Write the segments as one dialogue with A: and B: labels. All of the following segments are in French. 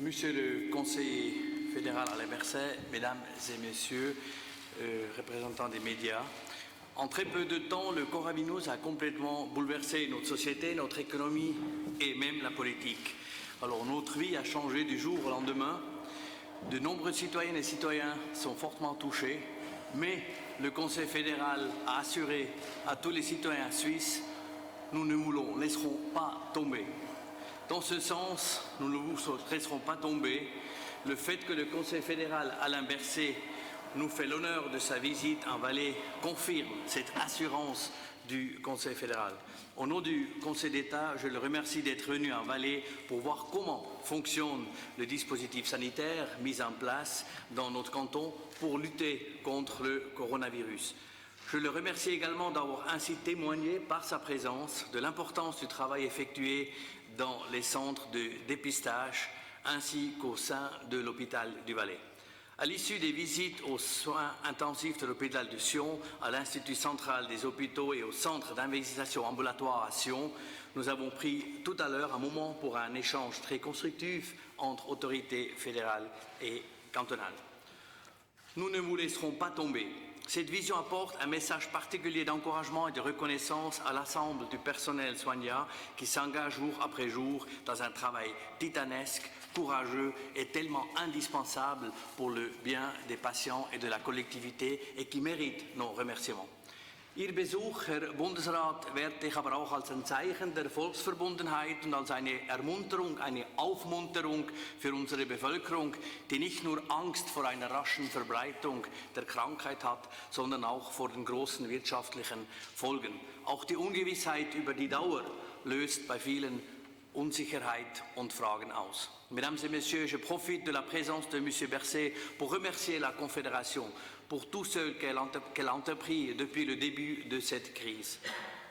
A: Monsieur le conseiller fédéral Alain Berset, mesdames et messieurs, représentants des médias, en très peu de temps, le coronavirus a complètement bouleversé notre société, notre économie et même la politique. Alors notre vie a changé du jour au lendemain. De nombreux citoyennes et citoyens sont fortement touchés, mais le Conseil fédéral a assuré à tous les citoyens suisses « nous ne vous laisserons pas tomber ». Dans ce sens, nous ne vous laisserons pas tomber. Le fait que le Conseil fédéral Alain Berset nous fait l'honneur de sa visite en Valais confirme cette assurance du Conseil fédéral. Au nom du Conseil d'État, je le remercie d'être venu en Valais pour voir comment fonctionne le dispositif sanitaire mis en place dans notre canton pour lutter contre le coronavirus. Je le remercie également d'avoir ainsi témoigné par sa présence de l'importance du travail effectué dans les centres de dépistage ainsi qu'au sein de l'hôpital du Valais. À l'issue des visites aux soins intensifs de l'hôpital de Sion, à l'Institut central des hôpitaux et au centre d'investigation ambulatoire à Sion, nous avons pris tout à l'heure un moment pour un échange très constructif entre autorités fédérales et cantonales. Nous ne vous laisserons pas tomber. Cette vision apporte un message particulier d'encouragement et de reconnaissance à l'ensemble du personnel soignant qui s'engage jour après jour dans un travail titanesque, courageux et tellement indispensable pour le bien des patients et de la collectivité et qui mérite nos remerciements. Ihr Besuch, Herr Bundesrat, werte ich aber auch als ein Zeichen der Volksverbundenheit und als eine Ermunterung, eine Aufmunterung für unsere Bevölkerung, die nicht nur Angst vor einer raschen Verbreitung der Krankheit hat, sondern auch vor den großen wirtschaftlichen Folgen. Auch die Ungewissheit über die Dauer löst bei vielen Unsicherheit und Fragen aus. Mesdames et Messieurs, je profite de la présence de M. Berset pour remercier la Confédération pour tout ce qu'elle a entrepris depuis le début de cette crise.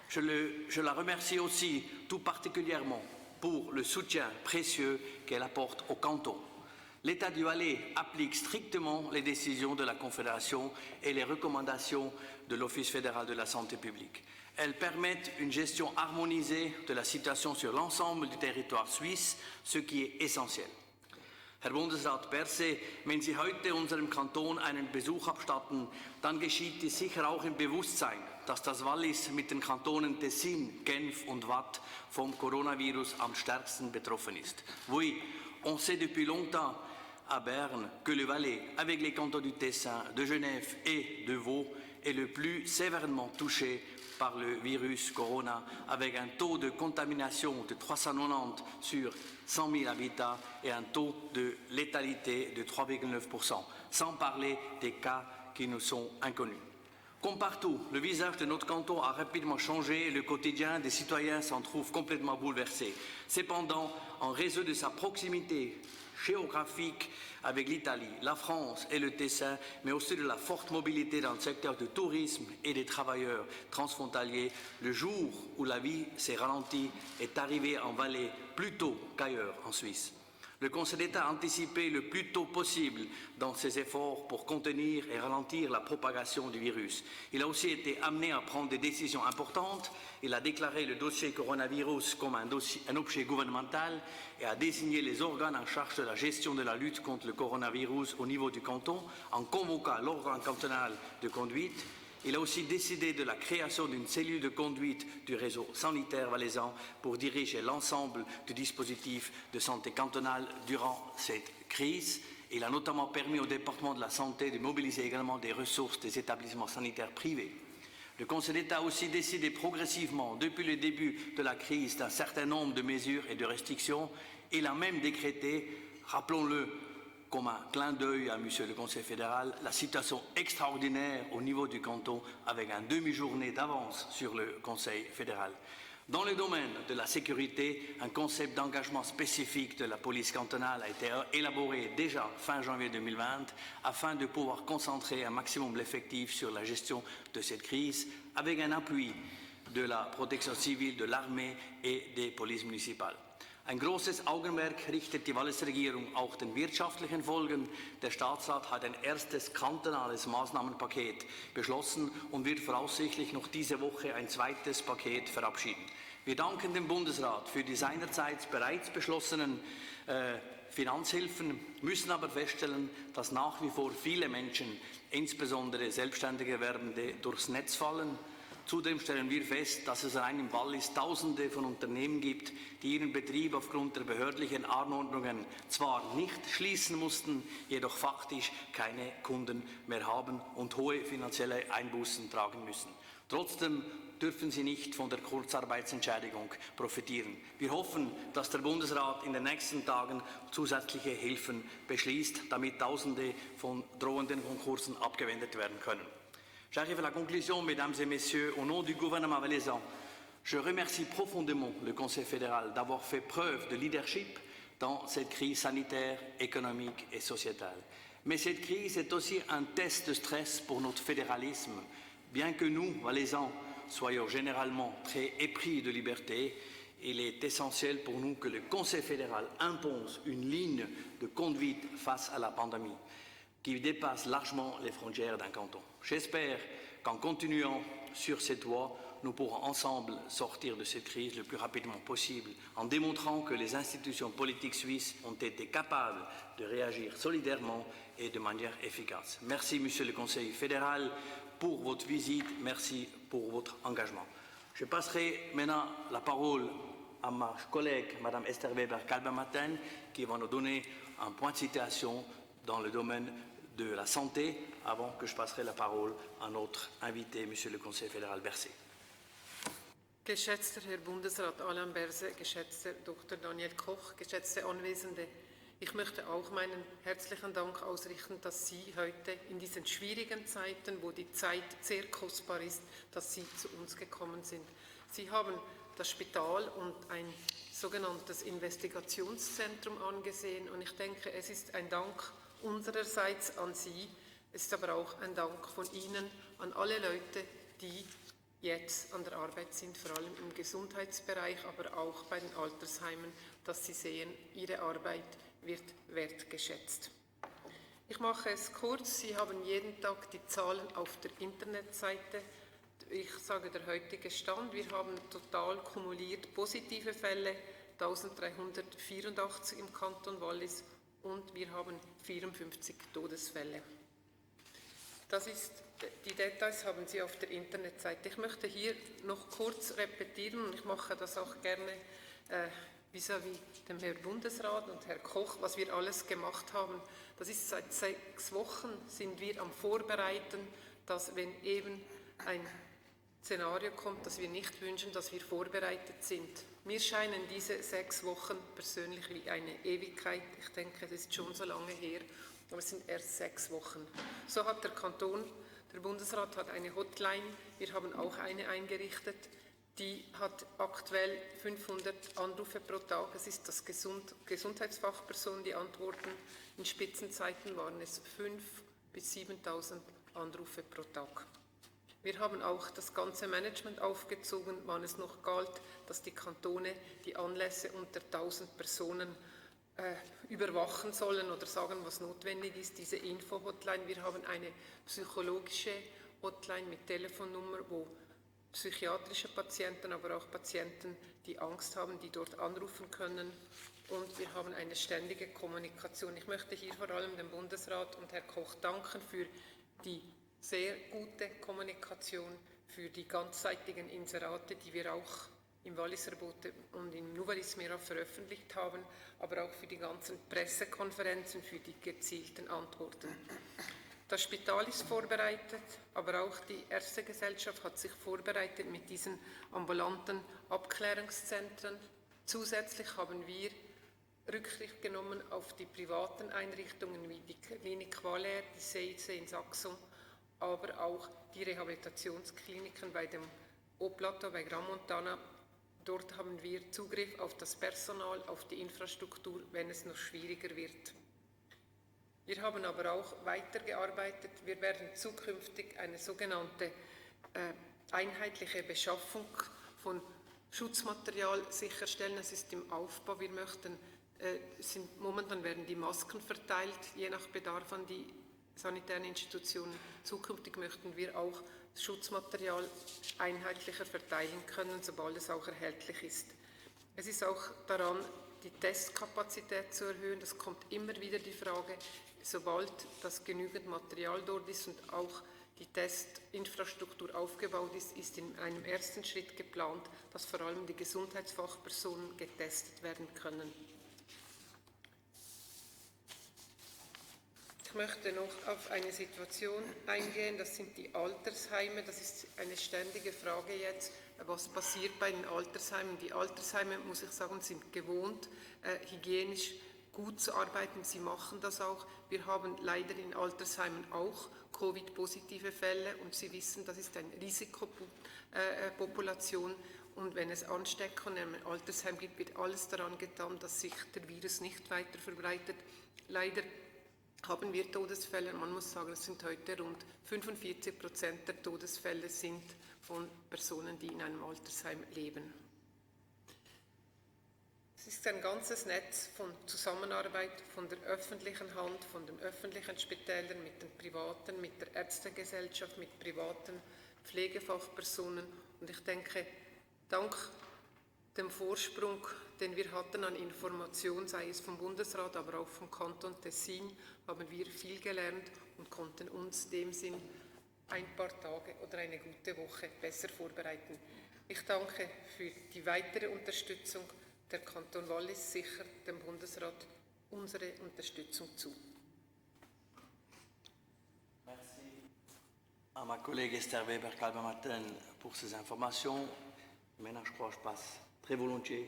A: Je la remercie aussi tout particulièrement pour le soutien précieux qu'elle apporte au canton. L'État du Valais applique strictement les décisions de la Confédération et les recommandations de l'Office fédéral de la santé publique. Elles permettent une gestion harmonisée de la situation sur l'ensemble du territoire suisse, ce qui est essentiel. Herr Bundesrat Berset, wenn Sie heute unserem Kanton einen Besuch abstatten, dann geschieht dies sicher auch im Bewusstsein, dass das Wallis mit den Kantonen Tessin, Genf und Waadt vom Coronavirus am stärksten betroffen ist. Oui, on sait depuis longtemps à Berne que le Valais, avec les cantons du Tessin, de Genève et de Vaud, est le plus sévèrement touché par le virus corona, avec un taux de contamination de 390 sur 100 000 habitants et un taux de létalité de 3,9%, sans parler des cas qui nous sont inconnus. Comme partout, le visage de notre canton a rapidement changé et le quotidien des citoyens s'en trouve complètement bouleversé. Cependant, en raison de sa proximité géographique avec l'Italie, la France et le Tessin, mais aussi de la forte mobilité dans le secteur du tourisme et des travailleurs transfrontaliers, le jour où la vie s'est ralentie est arrivé en Valais plus tôt qu'ailleurs en Suisse. Le Conseil d'État a anticipé le plus tôt possible dans ses efforts pour contenir et ralentir la propagation du virus. Il a aussi été amené à prendre des décisions importantes. Il a déclaré le dossier coronavirus comme un objet gouvernemental et a désigné les organes en charge de la gestion de la lutte contre le coronavirus au niveau du canton en convoquant l'organe cantonal de conduite. Il a aussi décidé de la création d'une cellule de conduite du réseau sanitaire valaisan pour diriger l'ensemble du dispositif de santé cantonal durant cette crise. Il a notamment permis au département de la santé de mobiliser également des ressources des établissements sanitaires privés. Le Conseil d'État a aussi décidé progressivement, depuis le début de la crise, d'un certain nombre de mesures et de restrictions. Il a même décrété, rappelons-le, comme un clin d'œil à Monsieur le Conseil fédéral, la situation extraordinaire au niveau du canton avec une demi-journée d'avance sur le Conseil fédéral. Dans le domaine de la sécurité, un concept d'engagement spécifique de la police cantonale a été élaboré déjà fin janvier 2020 afin de pouvoir concentrer un maximum l'effectif sur la gestion de cette crise avec un appui de la protection civile, de l'armée et des polices municipales. Ein großes Augenmerk richtet die Wallis-Regierung auch den wirtschaftlichen Folgen. Der Staatsrat hat ein erstes kantonales Maßnahmenpaket beschlossen und wird voraussichtlich noch diese Woche ein zweites Paket verabschieden. Wir danken dem Bundesrat für die seinerzeit bereits beschlossenen Finanzhilfen, müssen aber feststellen, dass nach wie vor viele Menschen, insbesondere selbstständige Erwerbende, durchs Netz fallen. Zudem stellen wir fest, dass es rein im Wallis Tausende von Unternehmen gibt, die ihren Betrieb aufgrund der behördlichen Anordnungen zwar nicht schließen mussten, jedoch faktisch keine Kunden mehr haben und hohe finanzielle Einbußen tragen müssen. Trotzdem dürfen sie nicht von der Kurzarbeitsentschädigung profitieren. Wir hoffen, dass der Bundesrat in den nächsten Tagen zusätzliche Hilfen beschließt, damit Tausende von drohenden Konkursen abgewendet werden können. J'arrive à la conclusion, Mesdames et Messieurs, au nom du gouvernement valaisan. Je remercie profondément le Conseil fédéral d'avoir fait preuve de leadership dans cette crise sanitaire, économique et sociétale. Mais cette crise est aussi un test de stress pour notre fédéralisme. Bien que nous, Valaisans, soyons généralement très épris de liberté, il est essentiel pour nous que le Conseil fédéral impose une ligne de conduite face à la pandémie qui dépasse largement les frontières d'un canton. J'espère qu'en continuant sur cette voie, nous pourrons ensemble sortir de cette crise le plus rapidement possible en démontrant que les institutions politiques suisses ont été capables de réagir solidairement et de manière efficace. Merci, Monsieur le Conseil fédéral, pour votre visite. Merci pour votre engagement. Je passerai maintenant la parole à ma collègue, Madame Esther Weber-Kalbermatten, qui va nous donner un point de citation dans le domaine de la santé, avant que je passerai la parole à notre invité, Monsieur le Conseil fédéral Berset.
B: Geschätzter Herr Bundesrat Alain Berset, geschätzter Dr. Daniel Koch, geschätzte Anwesende, ich möchte auch meinen herzlichen Dank ausrichten, dass Sie heute in diesen schwierigen Zeiten, wo die Zeit sehr kostbar ist, dass Sie zu uns gekommen sind. Sie haben das Spital und ein sogenanntes Investigationszentrum angesehen und ich denke, es ist ein Dank unsererseits an Sie, es ist aber auch ein Dank von Ihnen an alle Leute, die jetzt an der Arbeit sind, vor allem im Gesundheitsbereich, aber auch bei den Altersheimen, dass Sie sehen, Ihre Arbeit wird wertgeschätzt. Ich mache es kurz, Sie haben jeden Tag die Zahlen auf der Internetseite. Ich sage der heutige Stand, wir haben total kumuliert positive Fälle, 1384 im Kanton Wallis und wir haben 54 Todesfälle. Die Details haben Sie auf der Internetseite. Ich möchte hier noch kurz repetieren und ich mache das auch gerne vis-à-vis dem Herrn Bundesrat und Herrn Koch, was wir alles gemacht haben. Das ist seit 6 Wochen sind wir am Vorbereiten, dass wenn eben ein Szenario kommt, das wir nicht wünschen, dass wir vorbereitet sind. Mir scheinen diese 6 Wochen persönlich wie eine Ewigkeit. Ich denke, es ist schon so lange her, aber es sind erst 6 Wochen. So hat der Kanton, der Bundesrat hat eine Hotline, wir haben auch eine eingerichtet, die hat aktuell 500 Anrufe pro Tag. Es ist das Gesundheitsfachperson, die antworten. In Spitzenzeiten waren es 5.000 bis 7.000 Anrufe pro Tag. Wir haben auch das ganze Management aufgezogen, wann es noch galt, dass die Kantone die Anlässe unter 1000 Personen überwachen sollen oder sagen, was notwendig ist, diese Info-Hotline. Wir haben eine psychologische Hotline mit Telefonnummer, wo psychiatrische Patienten, aber auch Patienten, die Angst haben, die dort anrufen können. Und wir haben eine ständige Kommunikation. Ich möchte hier vor allem dem Bundesrat und Herrn Koch danken für die sehr gute Kommunikation, für die ganzseitigen Inserate, die wir auch im Walliser Bote und im Nouvelles Mera veröffentlicht haben, aber auch für die ganzen Pressekonferenzen, für die gezielten Antworten. Das Spital ist vorbereitet, aber auch die Ärztegesellschaft hat sich vorbereitet mit diesen ambulanten Abklärungszentren. Zusätzlich haben wir Rücksicht genommen auf die privaten Einrichtungen wie die Klinik Valais, die CIC in Sachsen, aber auch die Rehabilitationskliniken bei dem Haut-Plateau, bei Grand Montana. Dort haben wir Zugriff auf das Personal, auf die Infrastruktur, wenn es noch schwieriger wird. Wir haben aber auch weitergearbeitet. Wir werden zukünftig eine sogenannte einheitliche Beschaffung von Schutzmaterial sicherstellen. Es ist im Aufbau. Wir möchten, momentan werden die Masken verteilt, je nach Bedarf an die sanitären Institutionen. Zukünftig möchten wir auch das Schutzmaterial einheitlicher verteilen können, sobald es auch erhältlich ist. Es ist auch daran, die Testkapazität zu erhöhen. Das kommt immer wieder die Frage, sobald das genügend Material dort ist und auch die Testinfrastruktur aufgebaut ist, ist in einem ersten Schritt geplant, dass vor allem die Gesundheitsfachpersonen getestet werden können. Ich möchte noch auf eine Situation eingehen, das sind die Altersheime. Das ist eine ständige Frage jetzt, was passiert bei den Altersheimen. Die Altersheime, muss ich sagen, sind gewohnt, hygienisch gut zu arbeiten. Sie machen das auch. Wir haben leider in Altersheimen auch Covid-positive Fälle und Sie wissen, das ist eine Risikopopulation und wenn es Ansteckungen in einem Altersheim gibt, wird alles daran getan, dass sich der Virus nicht weiter verbreitet. Leider haben wir Todesfälle. Man muss sagen, es sind heute rund 45% der Todesfälle sind von Personen, die in einem Altersheim leben. Es ist ein ganzes Netz von Zusammenarbeit von der öffentlichen Hand, von den öffentlichen Spitälern mit den privaten, mit der Ärztegesellschaft, mit privaten Pflegefachpersonen. Und ich denke, dank dem Vorsprung, den wir hatten an Information, sei es vom Bundesrat, aber auch vom Kanton Tessin, haben wir viel gelernt und konnten uns dem Sinn ein paar Tage oder eine gute Woche besser vorbereiten. Ich danke für die weitere Unterstützung. Der Kanton Wallis sichert dem Bundesrat unsere Unterstützung zu.
A: Merci à ma collègue Esther Weber-Kalbermatten pour ces informations. Maintenant, je crois que je passe très volontiers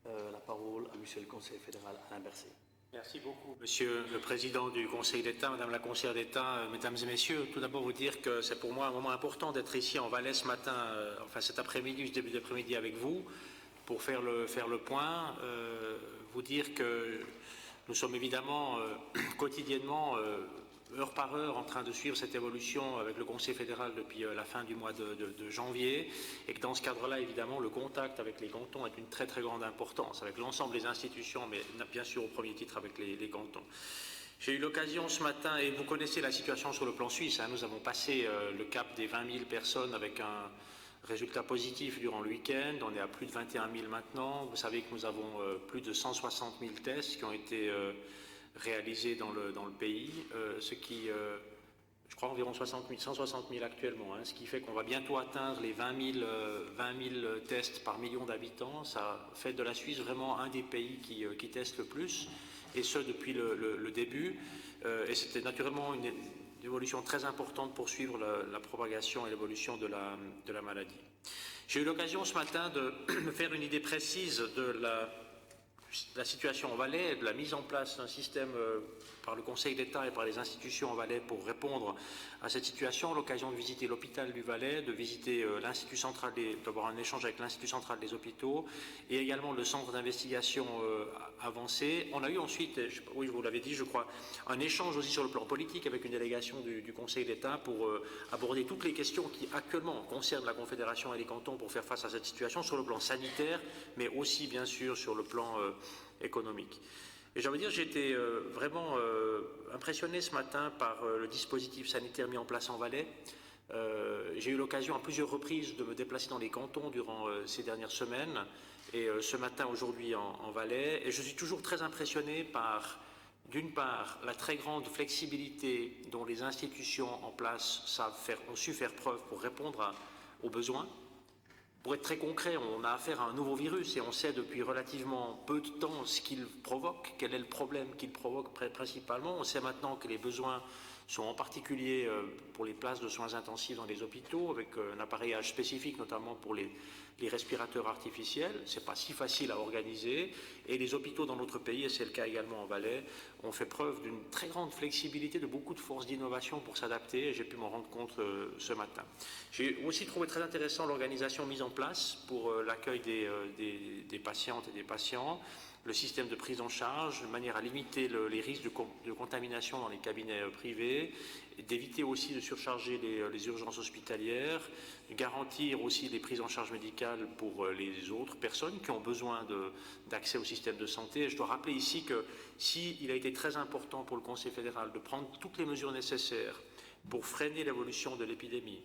A: la parole à Monsieur le Conseiller fédéral Alain Berset.
C: Merci beaucoup, Monsieur le Président du Conseil d'État, Madame la Conseillère d'État, Mesdames et Messieurs. Tout d'abord vous dire que c'est pour moi un moment important d'être ici en Valais ce matin, enfin cet après-midi, ce début d'après-midi avec vous, pour faire le point, vous dire que nous sommes évidemment quotidiennement, heure par heure, en train de suivre cette évolution avec le Conseil fédéral depuis la fin du mois de janvier, et que dans ce cadre-là, évidemment, le contact avec les cantons est une très très grande importance, avec l'ensemble des institutions, mais bien sûr au premier titre avec les cantons. J'ai eu l'occasion ce matin, et vous connaissez la situation sur le plan suisse, nous avons passé le cap des 20 000 personnes avec un résultat positif durant le week-end, on est à plus de 21 000 maintenant. Vous savez que nous avons plus de 160 000 tests qui ont été réalisés dans le pays, ce qui, je crois, environ 160 000 actuellement, ce qui fait qu'on va bientôt atteindre les 20 000 tests par million d'habitants. Ça fait de la Suisse vraiment un des pays qui teste le plus, et ce depuis le début. Et c'était naturellement une évolution très importante pour suivre la propagation et l'évolution de la maladie. J'ai eu l'occasion ce matin de me faire une idée précise de la situation en Valais, de la mise en place d'un système par le Conseil d'État et par les institutions en Valais pour répondre à cette situation. L'occasion de visiter l'hôpital du Valais, de visiter l'Institut central, d'avoir un échange avec l'Institut central des hôpitaux et également le centre d'investigation avancé. On a eu ensuite, oui, je vous l'avais dit, je crois, un échange aussi sur le plan politique avec une délégation du Conseil d'État pour aborder toutes les questions qui actuellement concernent la Confédération et les cantons pour faire face à cette situation sur le plan sanitaire, mais aussi bien sûr sur le plan économique. Et j'ai envie de dire, j'ai été vraiment impressionné ce matin par le dispositif sanitaire mis en place en Valais. J'ai eu l'occasion à plusieurs reprises de me déplacer dans les cantons durant ces dernières semaines, et ce matin, aujourd'hui, en Valais. Et je suis toujours très impressionné par, d'une part, la très grande flexibilité dont les institutions en place ont su faire preuve pour répondre aux besoins. Pour être très concret, on a affaire à un nouveau virus et on sait depuis relativement peu de temps ce qu'il provoque, quel est le problème qu'il provoque principalement. On sait maintenant que les besoins sont en particulier pour les places de soins intensifs dans les hôpitaux, avec un appareillage spécifique notamment pour les respirateurs artificiels. Ce n'est pas si facile à organiser. Et les hôpitaux dans notre pays, et c'est le cas également en Valais, ont fait preuve d'une très grande flexibilité, de beaucoup de force d'innovation pour s'adapter, et j'ai pu m'en rendre compte ce matin. J'ai aussi trouvé très intéressant l'organisation mise en place pour l'accueil des patientes et des patients, le système de prise en charge, de manière à limiter les risques de contamination dans les cabinets privés, d'éviter aussi de surcharger les urgences hospitalières, de garantir aussi les prises en charge médicales pour les autres personnes qui ont besoin d'accès au système de santé. Et je dois rappeler ici que s'il a été très important pour le Conseil fédéral de prendre toutes les mesures nécessaires pour freiner l'évolution de l'épidémie,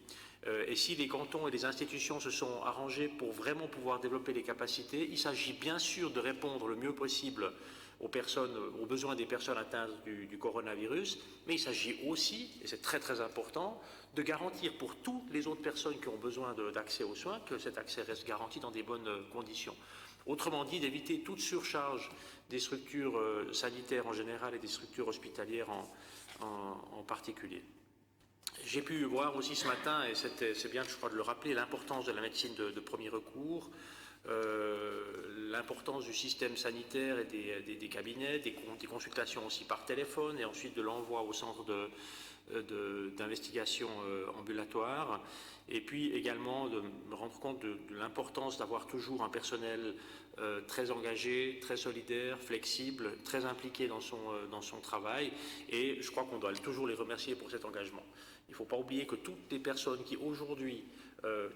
C: Et si les cantons et les institutions se sont arrangés pour vraiment pouvoir développer les capacités, il s'agit bien sûr de répondre le mieux possible aux besoins des personnes atteintes du coronavirus, mais il s'agit aussi, et c'est très très important, de garantir pour toutes les autres personnes qui ont besoin d'accès aux soins que cet accès reste garanti dans des bonnes conditions. Autrement dit, d'éviter toute surcharge des structures sanitaires en général et des structures hospitalières en particulier. J'ai pu voir aussi ce matin, et c'est bien, je crois, de le rappeler, l'importance de la médecine de premier recours, l'importance du système sanitaire et des cabinets, des consultations aussi par téléphone et ensuite de l'envoi au centre d'investigation ambulatoire, et puis également de me rendre compte de l'importance d'avoir toujours un personnel très engagé, très solidaire, flexible, très impliqué dans son travail, et je crois qu'on doit toujours les remercier pour cet engagement. Il ne faut pas oublier que toutes les personnes qui aujourd'hui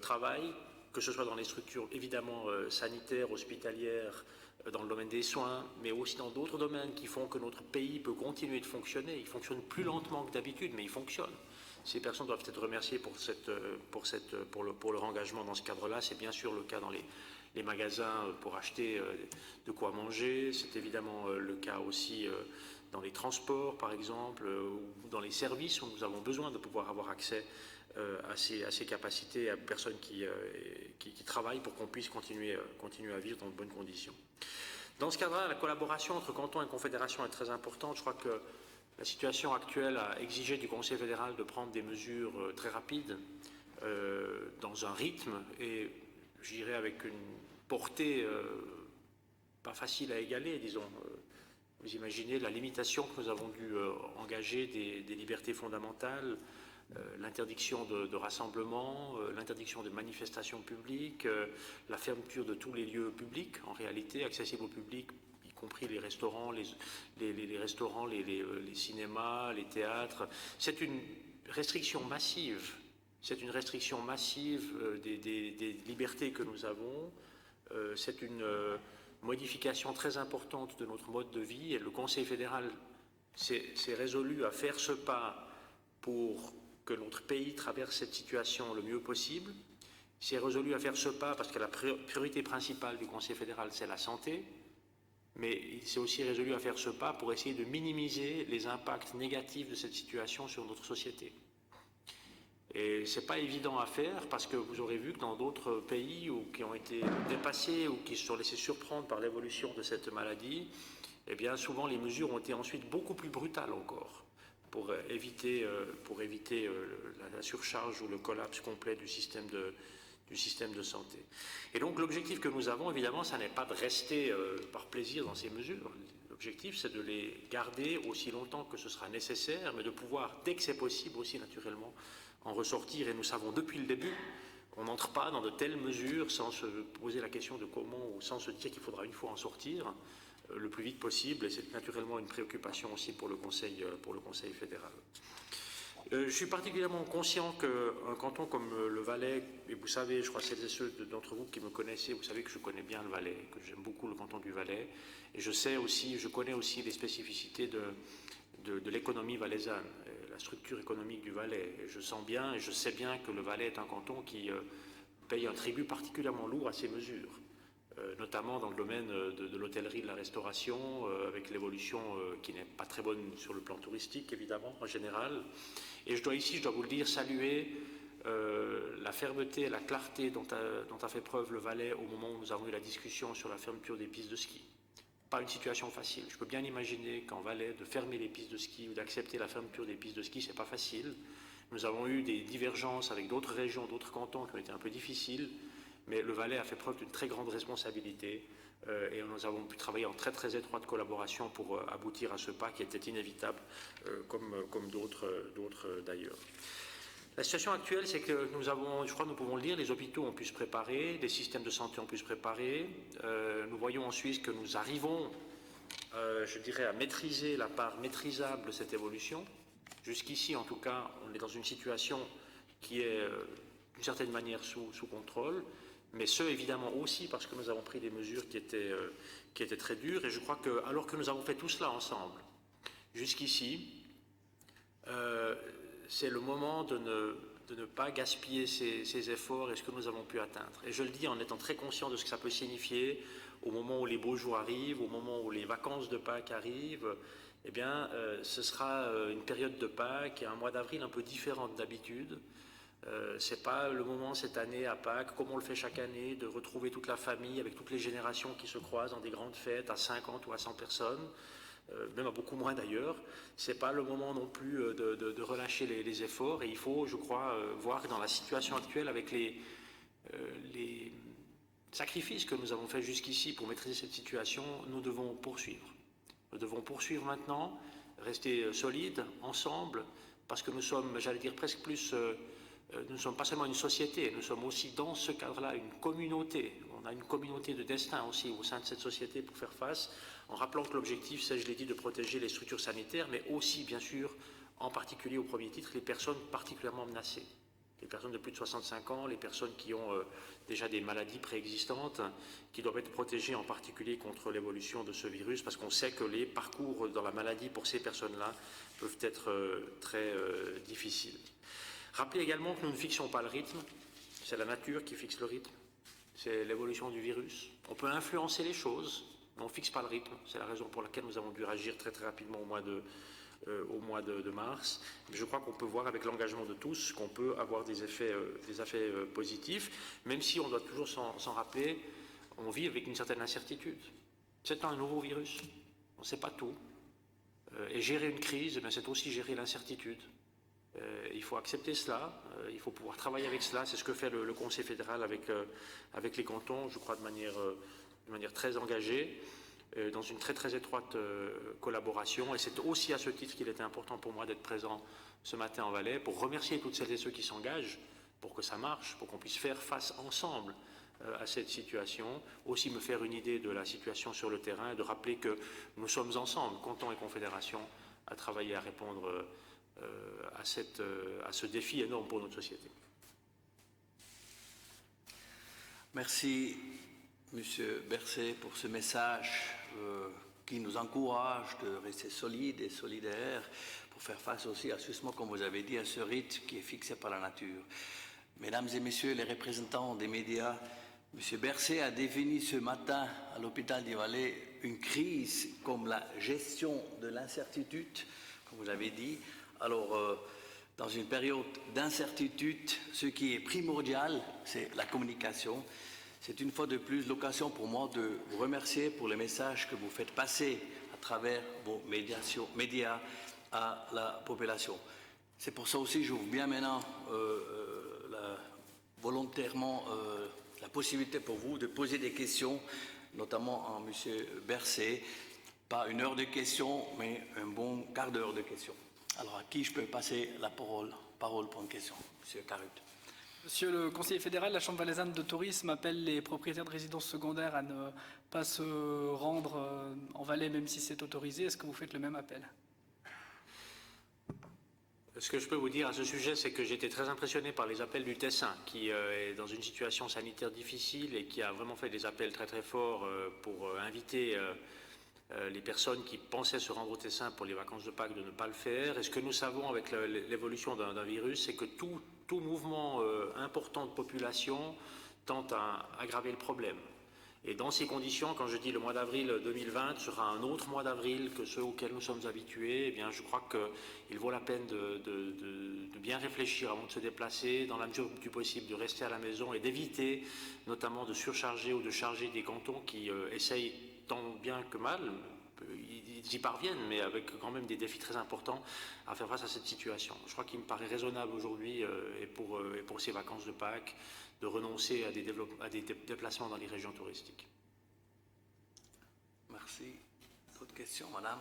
C: travaillent, que ce soit dans les structures évidemment sanitaires, hospitalières, dans le domaine des soins, mais aussi dans d'autres domaines qui font que notre pays peut continuer de fonctionner. Il fonctionne plus lentement que d'habitude, mais il fonctionne. Ces personnes doivent être remerciées pour leur engagement dans ce cadre-là. C'est bien sûr le cas dans les magasins pour acheter de quoi manger. C'est évidemment le cas aussi dans les transports, par exemple, ou dans les services où nous avons besoin de pouvoir avoir accès à ces capacités, à personnes qui travaillent pour qu'on puisse continuer à vivre dans de bonnes conditions. Dans ce cadre-là, la collaboration entre cantons et confédérations est très importante. Je crois que la situation actuelle a exigé du Conseil fédéral de prendre des mesures très rapides, dans un rythme et, je dirais, avec une portée pas facile à égaler, disons. Vous imaginez la limitation que nous avons dû engager des libertés fondamentales, l'interdiction de rassemblement, l'interdiction de manifestations publiques, la fermeture de tous les lieux publics, en réalité, accessibles au public, y compris les restaurants, les cinémas, les théâtres. C'est une restriction massive. C'est une restriction massive des libertés que nous avons. C'est une modification très importante de notre mode de vie, et le Conseil fédéral s'est résolu à faire ce pas pour que notre pays traverse cette situation le mieux possible. Il s'est résolu à faire ce pas parce que la priorité principale du Conseil fédéral, c'est la santé, mais il s'est aussi résolu à faire ce pas pour essayer de minimiser les impacts négatifs de cette situation sur notre société. Et ce n'est pas évident à faire parce que vous aurez vu que dans d'autres pays qui ont été dépassés ou qui se sont laissés surprendre par l'évolution de cette maladie, eh bien souvent les mesures ont été ensuite beaucoup plus brutales encore pour éviter la surcharge ou le collapse complet du système de santé. Et donc l'objectif que nous avons, évidemment, ça n'est pas de rester par plaisir dans ces mesures. L'objectif, c'est de les garder aussi longtemps que ce sera nécessaire, mais de pouvoir, dès que c'est possible aussi naturellement, en ressortir. Et nous savons depuis le début qu'on n'entre pas dans de telles mesures sans se poser la question de comment, ou sans se dire qu'il faudra une fois en sortir le plus vite possible, et c'est naturellement une préoccupation aussi pour le Conseil fédéral. Je suis particulièrement conscient qu'un canton comme le Valais, et vous savez, je crois que c'est ceux d'entre vous qui me connaissez, vous savez que je connais bien le Valais, que j'aime beaucoup le canton du Valais, et je connais aussi les spécificités de l'économie valaisanne, la structure économique du Valais. Et je sens bien et je sais bien que le Valais est un canton qui paye un tribut particulièrement lourd à ces mesures, notamment dans le domaine de l'hôtellerie, de la restauration, avec l'évolution qui n'est pas très bonne sur le plan touristique, évidemment, en général. Et je dois vous le dire, saluer la fermeté et la clarté dont a fait preuve le Valais au moment où nous avons eu la discussion sur la fermeture des pistes de ski. Pas une situation facile. Je peux bien imaginer qu'en Valais, de fermer les pistes de ski ou d'accepter la fermeture des pistes de ski, c'est pas facile. Nous avons eu des divergences avec d'autres régions, d'autres cantons qui ont été un peu difficiles, mais le Valais a fait preuve d'une très grande responsabilité et nous avons pu travailler en très très étroite collaboration pour aboutir à ce pas qui était inévitable, comme d'autres d'ailleurs. La situation actuelle, c'est que nous avons, je crois que nous pouvons le dire, les hôpitaux ont pu se préparer, les systèmes de santé ont pu se préparer. Nous voyons en Suisse que nous arrivons, je dirais, à maîtriser la part maîtrisable de cette évolution. Jusqu'ici, en tout cas, on est dans une situation qui est d'une certaine manière sous contrôle, mais ce, évidemment, aussi parce que nous avons pris des mesures qui étaient très dures. Et je crois que, alors que nous avons fait tout cela ensemble, jusqu'ici, c'est le moment de ne de ne pas gaspiller ces efforts et ce que nous avons pu atteindre. Et je le dis en étant très conscient de ce que ça peut signifier au moment où les beaux jours arrivent, au moment où les vacances de Pâques arrivent. Eh bien, ce sera une période de Pâques et un mois d'avril un peu différente d'habitude. Ce n'est pas le moment cette année à Pâques, comme on le fait chaque année, de retrouver toute la famille avec toutes les générations qui se croisent dans des grandes fêtes à 50 ou à 100 personnes, même à beaucoup moins d'ailleurs. Ce n'est pas le moment non plus de relâcher les efforts et il faut, je crois, voir que dans la situation actuelle avec les sacrifices que nous avons faits jusqu'ici pour maîtriser cette situation, nous devons poursuivre. Nous devons poursuivre maintenant, rester solides, ensemble, parce que nous sommes, j'allais dire, presque plus... nous ne sommes pas seulement une société, nous sommes aussi dans ce cadre-là une communauté. On a une communauté de destin aussi au sein de cette société pour faire face, en rappelant que l'objectif, c'est, je l'ai dit, de protéger les structures sanitaires, mais aussi, bien sûr, en particulier au premier titre, les personnes particulièrement menacées. Les personnes de plus de 65 ans, les personnes qui ont déjà des maladies préexistantes, qui doivent être protégées en particulier contre l'évolution de ce virus, parce qu'on sait que les parcours dans la maladie pour ces personnes-là peuvent être très difficiles. Rappelez également que nous ne fixons pas le rythme, c'est la nature qui fixe le rythme, c'est l'évolution du virus. On peut influencer les choses, mais on ne fixe pas le rythme. C'est la raison pour laquelle nous avons dû réagir très très rapidement au mois de mars. Mais je crois qu'on peut voir avec l'engagement de tous qu'on peut avoir des effets positifs, même si on doit toujours s'en rappeler, on vit avec une certaine incertitude. C'est un nouveau virus, on ne sait pas tout. Et gérer une crise, c'est aussi gérer l'incertitude. Il faut accepter cela, il faut pouvoir travailler avec cela. C'est ce que fait le Conseil fédéral avec les cantons, je crois de manière très engagée, dans une très très étroite collaboration. Et c'est aussi à ce titre qu'il était important pour moi d'être présent ce matin en Valais, pour remercier toutes celles et ceux qui s'engagent pour que ça marche, pour qu'on puisse faire face ensemble à cette situation, aussi me faire une idée de la situation sur le terrain, et de rappeler que nous sommes ensemble, cantons et confédérations, à travailler à répondre à ce défi énorme pour notre société.
A: Merci, Monsieur Berset, pour ce message qui nous encourage de rester solides et solidaires pour faire face aussi, justement, comme vous avez dit, à ce rythme qui est fixé par la nature. Mesdames et Messieurs les représentants des médias, Monsieur Berset a défini ce matin à l'hôpital du Valais une crise comme la gestion de l'incertitude, comme vous l'avez dit. Alors, dans une période d'incertitude, ce qui est primordial, c'est la communication. C'est une fois de plus l'occasion pour moi de vous remercier pour les messages que vous faites passer à travers vos médias à la population. C'est pour ça aussi que j'ouvre bien maintenant volontairement la possibilité pour vous de poser des questions, notamment à M. Berset. Pas une heure de questions, mais un bon quart d'heure de questions. Alors, à qui je peux passer la parole pour une question? Monsieur Carut.
D: Monsieur le conseiller fédéral, la Chambre valaisanne de tourisme appelle les propriétaires de résidences secondaires à ne pas se rendre en Valais, même si c'est autorisé. Est-ce que vous faites le même appel?
C: Ce que je peux vous dire à ce sujet, c'est que j'ai été très impressionné par les appels du Tessin, qui est dans une situation sanitaire difficile et qui a vraiment fait des appels très très forts pour inviter les personnes qui pensaient se rendre au Tessin pour les vacances de Pâques de ne pas le faire. Et ce que nous savons avec l'évolution d'un virus, c'est que tout mouvement important de population tente à aggraver le problème. Et dans ces conditions, quand je dis le mois d'avril 2020 sera un autre mois d'avril que ceux auxquels nous sommes habitués, eh bien, je crois qu'il vaut la peine de bien réfléchir avant de se déplacer, dans la mesure du possible de rester à la maison et d'éviter notamment de surcharger ou de charger des cantons qui essayent tant bien que mal, ils y parviennent, mais avec quand même des défis très importants à faire face à cette situation. Je crois qu'il me paraît raisonnable aujourd'hui et pour ces vacances de Pâques de renoncer à des déplacements dans les régions touristiques.
A: Merci. D'autres questions, madame?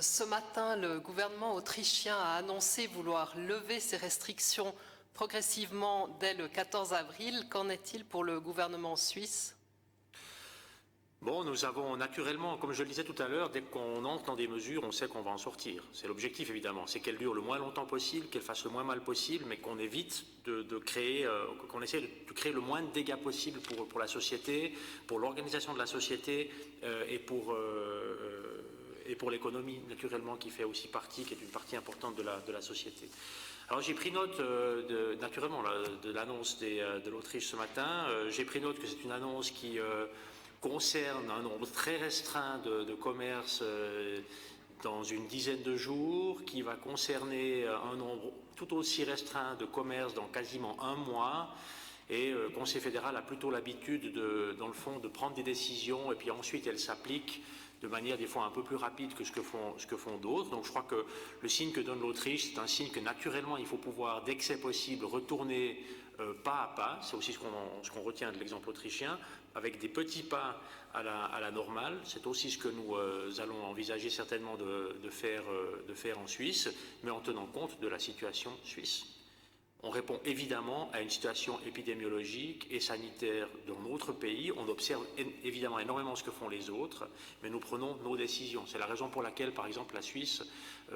E: Ce matin, le gouvernement autrichien a annoncé vouloir lever ces restrictions progressivement dès le 14 avril. Qu'en est-il pour le gouvernement suisse ?
C: Bon, nous avons naturellement, comme je le disais tout à l'heure, dès qu'on entre dans des mesures, on sait qu'on va en sortir. C'est l'objectif, évidemment, c'est qu'elles durent le moins longtemps possible, qu'elles fassent le moins mal possible, mais qu'on évite qu'on essaie de créer le moins de dégâts possible pour la société, pour l'organisation de la société et pour l'économie, naturellement, qui fait aussi partie, qui est une partie importante de la société. Alors j'ai pris note naturellement de l'annonce de l'Autriche ce matin. J'ai pris note que c'est une annonce qui concerne un nombre très restreint de commerces dans une dizaine de jours, qui va concerner un nombre tout aussi restreint de commerces dans quasiment un mois. Et le Conseil fédéral a plutôt l'habitude, dans le fond, de prendre des décisions et puis ensuite elles s'appliquent de manière des fois un peu plus rapide que ce que font d'autres. Donc je crois que le signe que donne l'Autriche, c'est un signe que naturellement il faut pouvoir, dès que c'est possible, retourner pas à pas. C'est aussi ce qu'on retient de l'exemple autrichien, avec des petits pas à la normale. C'est aussi ce que nous allons envisager certainement de faire en Suisse, mais en tenant compte de la situation suisse. On répond évidemment à une situation épidémiologique et sanitaire dans notre pays. On observe évidemment énormément ce que font les autres, mais nous prenons nos décisions. C'est la raison pour laquelle, par exemple, la Suisse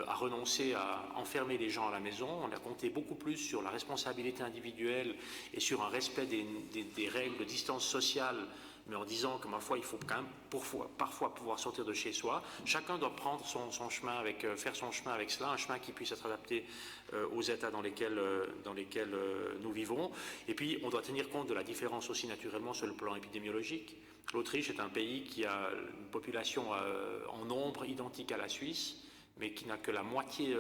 C: a renoncé à enfermer les gens à la maison. On a compté beaucoup plus sur la responsabilité individuelle et sur un respect des règles de distance sociale, mais en disant que, ma foi, il faut quand même parfois pouvoir sortir de chez soi. Chacun doit prendre son chemin faire son chemin avec cela, un chemin qui puisse être adapté aux États dans lesquels nous vivons. Et puis, on doit tenir compte de la différence aussi naturellement sur le plan épidémiologique. L'Autriche est un pays qui a une population en nombre identique à la Suisse, mais qui n'a que la moitié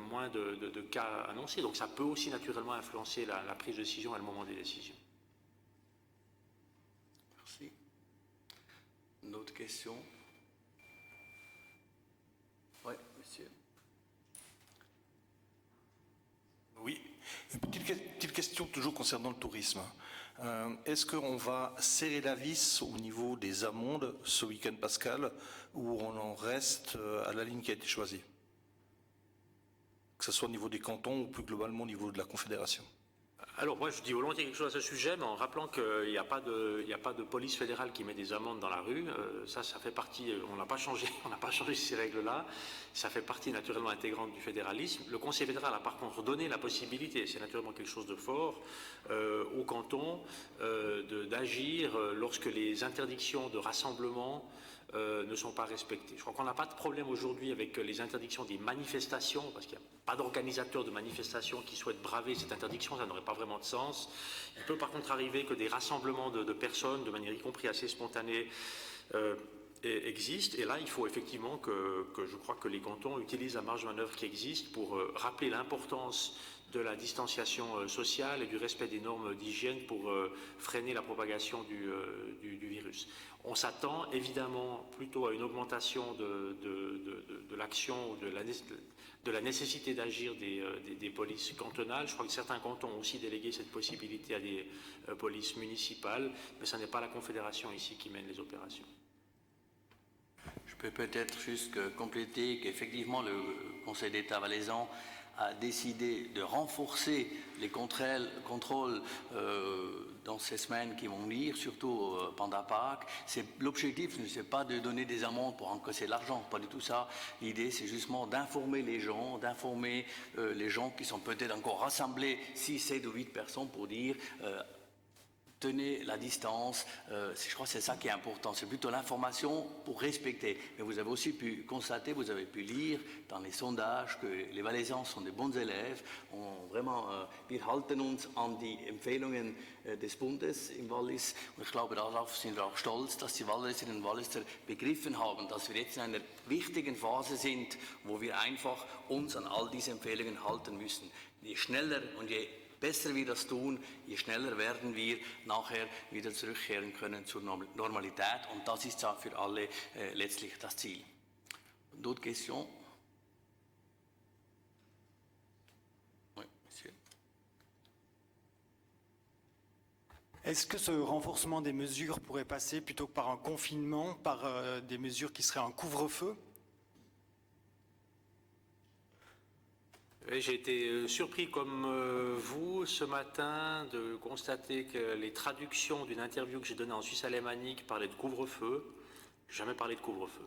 C: moins de cas annoncés. Donc ça peut aussi naturellement influencer la prise de décision et le moment des décisions.
A: Merci. D'autres questions? Oui, monsieur.
F: Oui, une petite question toujours concernant le tourisme. Est-ce qu'on va serrer la vis au niveau des amendes ce week-end pascal, ou on en reste à la ligne qui a été choisie? Que ce soit au niveau des cantons ou plus globalement au niveau de la Confédération.
C: Alors moi je dis volontiers quelque chose à ce sujet, mais en rappelant qu'il n'y a pas de police fédérale qui met des amendes dans la rue. Ça fait partie, on n'a pas changé ces règles-là. Ça fait partie naturellement intégrante du fédéralisme. Le Conseil fédéral a par contre donné la possibilité, c'est naturellement quelque chose de fort, au canton d'agir lorsque les interdictions de rassemblement ne sont pas respectées. Je crois qu'on n'a pas de problème aujourd'hui avec les interdictions des manifestations, parce qu'il n'y a pas d'organisateur de manifestations qui souhaite braver cette interdiction, ça n'aurait pas vraiment de sens. Il peut par contre arriver que des rassemblements de personnes, de manière y compris assez spontanée, existent. Et là, il faut effectivement que je crois que les cantons utilisent la marge de manœuvre qui existe pour rappeler l'importance de la distanciation sociale et du respect des normes d'hygiène pour freiner la propagation du virus. On s'attend évidemment plutôt à une augmentation de l'action ou de la nécessité d'agir des polices cantonales. Je crois que certains cantons ont aussi délégué cette possibilité à des polices municipales, mais ce n'est pas la Confédération ici qui mène les opérations.
A: Je peux peut-être juste compléter qu'effectivement le Conseil d'État valaisan a décidé de renforcer les contrôles dans ces semaines qui vont venir, surtout pendant Pâques. L'objectif, ce n'est pas de donner des amendes pour encaisser de l'argent, pas du tout ça. L'idée, c'est justement d'informer les gens, qui sont peut-être encore rassemblés, 6, 7 ou 8 personnes, pour dire tenez la distance. Je crois que c'est ça qui est important. C'est plutôt l'information pour respecter. Mais vous avez aussi pu constater, vous avez pu lire dans les sondages que les Valaisans sont des bons élèves. Wir halten uns an die Empfehlungen des Bundes im Wallis. Und ich glaube, darauf sind wir auch stolz, dass die Walliserinnen und Walliser begriffen haben, dass wir jetzt in einer wichtigen Phase sind, wo wir einfach uns an all diese Empfehlungen halten müssen. Je schneller und je besser wir das tun, je schneller werden wir nachher wieder zurückkehren können zur Normalität. Und das ist ja für alle letztlich das Ziel. D'autres questions? Oui, monsieur.
G: Est-ce que ce renforcement des mesures pourrait passer plutôt que par un confinement, par des mesures qui seraient un couvre-feu?
C: J'ai été surpris comme vous ce matin de constater que les traductions d'une interview que j'ai donnée en Suisse alémanique parlaient de couvre-feu. Je n'ai jamais parlé de couvre-feu.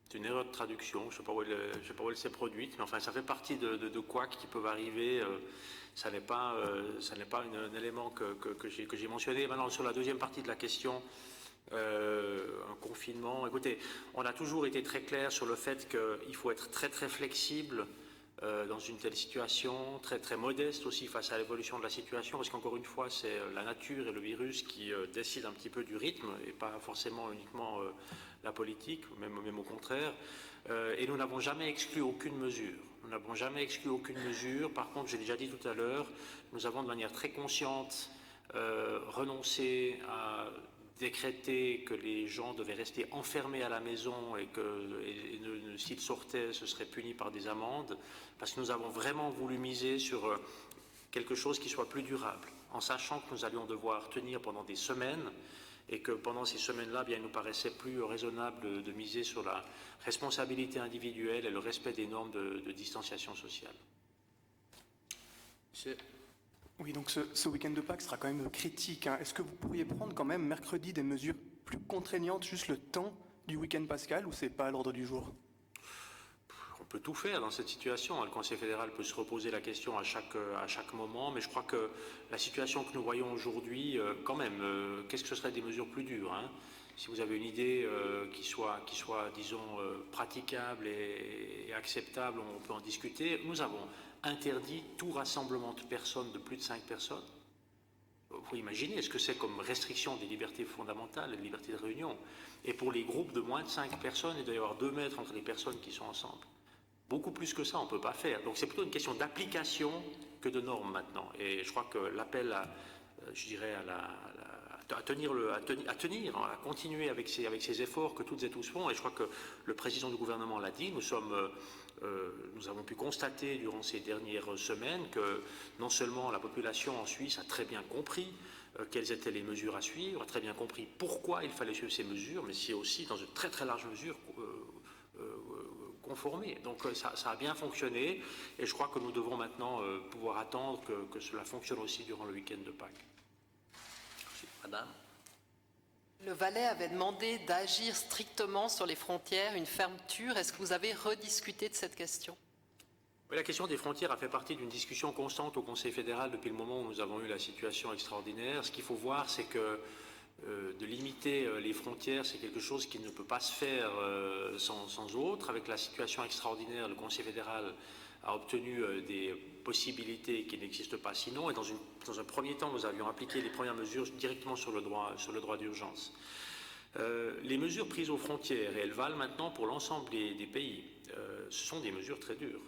C: C'est une erreur de traduction, je ne sais pas où elle s'est produite, mais enfin ça fait partie de couacs qui peuvent arriver. Ça n'est pas un élément que j'ai mentionné. Maintenant, sur la deuxième partie de la question, un confinement. Écoutez, on a toujours été très clair sur le fait qu'il faut être très très flexible dans une telle situation, très très modeste aussi face à l'évolution de la situation, parce qu'encore une fois, c'est la nature et le virus qui décident un petit peu du rythme, et pas forcément uniquement la politique, même au contraire. Et nous n'avons jamais exclu aucune mesure. Nous n'avons jamais exclu aucune mesure. Par contre, j'ai déjà dit tout à l'heure, nous avons de manière très consciente renoncé à décréter que les gens devaient rester enfermés à la maison et que s'ils sortaient, ce serait puni par des amendes, parce que nous avons vraiment voulu miser sur quelque chose qui soit plus durable, en sachant que nous allions devoir tenir pendant des semaines et que pendant ces semaines-là, bien, il nous paraissait plus raisonnable de miser sur la responsabilité individuelle et le respect des normes de distanciation sociale.
A: Monsieur.
H: Oui, donc ce week-end de Pâques sera quand même critique, hein. Est-ce que vous pourriez prendre quand même mercredi des mesures plus contraignantes, juste le temps du week-end pascal, ou c'est pas à l'ordre du jour?
C: On peut tout faire dans cette situation. Le Conseil fédéral peut se reposer la question à chaque moment, mais je crois que la situation que nous voyons aujourd'hui, quand même, qu'est-ce que ce serait des mesures plus dures, hein? Si vous avez une idée qui soit, disons, praticable et acceptable, on peut en discuter. Nous avons interdit tout rassemblement de personnes, de plus de 5 personnes. Vous imaginez ce que c'est comme restriction des libertés fondamentales, des libertés de réunion. Et pour les groupes de moins de 5 personnes, il doit y avoir 2 mètres entre les personnes qui sont ensemble. Beaucoup plus que ça, on ne peut pas faire. Donc c'est plutôt une question d'application que de normes maintenant. Et je crois que l'appel à, je dirais, à continuer avec ces efforts que toutes et tous font. Et je crois que le président du gouvernement l'a dit, nous avons pu constater durant ces dernières semaines que non seulement la population en Suisse a très bien compris quelles étaient les mesures à suivre, a très bien compris pourquoi il fallait suivre ces mesures, mais c'est aussi dans une très très large mesure conformé. Donc ça a bien fonctionné et je crois que nous devons maintenant pouvoir attendre que cela fonctionne aussi durant le week-end de Pâques.
A: Merci. Madame.
E: Le Valais avait demandé d'agir strictement sur les frontières, une fermeture. Est-ce que vous avez rediscuté de cette question?
C: Oui, la question des frontières a fait partie d'une discussion constante au Conseil fédéral depuis le moment où nous avons eu la situation extraordinaire. Ce qu'il faut voir, c'est que de limiter les frontières, c'est quelque chose qui ne peut pas se faire sans autre. Avec la situation extraordinaire, le Conseil fédéral a obtenu des possibilités qui n'existent pas sinon. Et dans un premier temps, nous avions appliqué les premières mesures directement sur le droit d'urgence. Les mesures prises aux frontières, et elles valent maintenant pour l'ensemble des pays, ce sont des mesures très dures.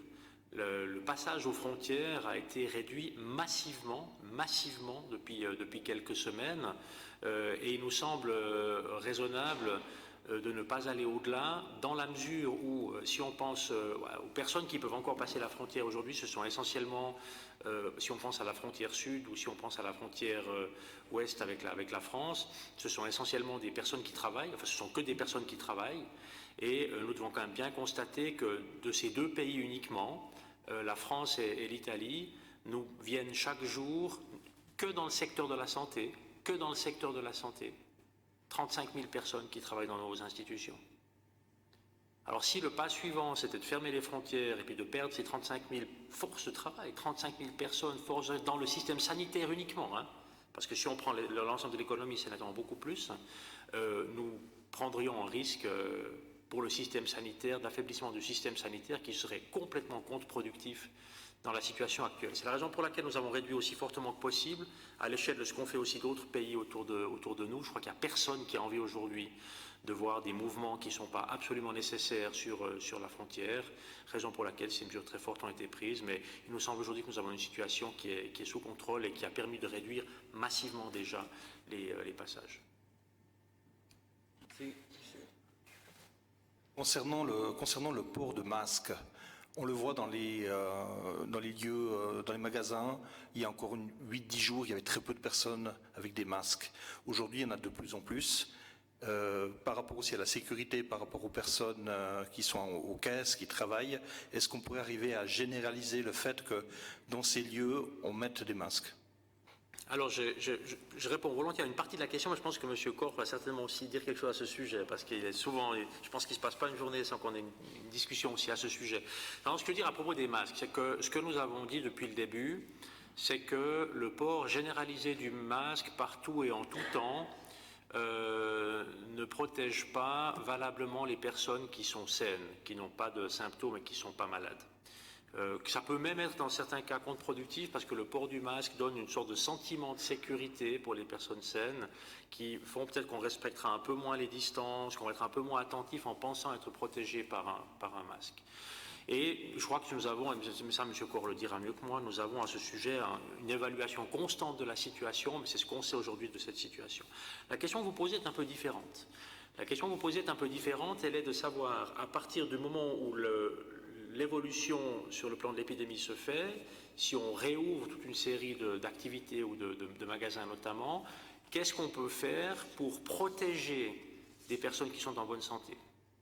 C: Le passage aux frontières a été réduit massivement depuis quelques semaines et il nous semble raisonnable de ne pas aller au-delà dans la mesure où, si on pense aux personnes qui peuvent encore passer la frontière aujourd'hui, ce sont essentiellement, si on pense à la frontière sud ou si on pense à la frontière ouest avec la France, ce sont essentiellement des personnes qui travaillent, enfin ce sont que des personnes qui travaillent et nous devons quand même bien constater que de ces deux pays uniquement, la France et l'Italie, nous viennent chaque jour que dans le secteur de la santé, 35 000 personnes qui travaillent dans nos institutions. Alors si le pas suivant, c'était de fermer les frontières et puis de perdre ces 35 000 forces de travail, 35 000 personnes dans le système sanitaire uniquement, hein, parce que si on prend l'ensemble de l'économie, c'est naturellement beaucoup plus, nous prendrions un risque pour le système sanitaire, d'affaiblissement du système sanitaire qui serait complètement contre-productif dans la situation actuelle. C'est la raison pour laquelle nous avons réduit aussi fortement que possible, à l'échelle de ce qu'ont fait aussi d'autres pays autour de nous. Je crois qu'il n'y a personne qui a envie aujourd'hui de voir des mouvements qui ne sont pas absolument nécessaires sur la frontière, raison pour laquelle ces mesures très fortes ont été prises. Mais il nous semble aujourd'hui que nous avons une situation qui est sous contrôle et qui a permis de réduire massivement déjà les passages.
A: Merci.
F: Concernant le port de masques, on le voit dans les lieux, dans les magasins, il y a encore 8-10 jours, il y avait très peu de personnes avec des masques. Aujourd'hui, il y en a de plus en plus. Par rapport aussi à la sécurité, par rapport aux personnes qui sont aux caisses, qui travaillent, est-ce qu'on pourrait arriver à généraliser le fait que dans ces lieux, on mette des masques?
C: Alors, je réponds volontiers à une partie de la question, mais je pense que M. Korf va certainement aussi dire quelque chose à ce sujet, parce qu'il est souvent, je pense qu'il ne se passe pas une journée sans qu'on ait une discussion aussi à ce sujet. Alors, ce que je veux dire à propos des masques, c'est que ce que nous avons dit depuis le début, c'est que le port généralisé du masque partout et en tout temps ne protège pas valablement les personnes qui sont saines, qui n'ont pas de symptômes et qui ne sont pas malades. Que ça peut même être dans certains cas contre-productif parce que le port du masque donne une sorte de sentiment de sécurité pour les personnes saines qui font peut-être qu'on respectera un peu moins les distances, qu'on va être un peu moins attentif en pensant être protégé par un masque. Et je crois que nous avons, et ça M. Corr le dira mieux que moi, nous avons à ce sujet une évaluation constante de la situation, mais c'est ce qu'on sait aujourd'hui de cette situation. La question que vous posez est un peu différente. La question que vous posez est un peu différente, elle est de savoir, à partir du moment où l'évolution sur le plan de l'épidémie se fait, si on réouvre toute une série d'activités ou de magasins notamment, qu'est-ce qu'on peut faire pour protéger des personnes qui sont en bonne santé?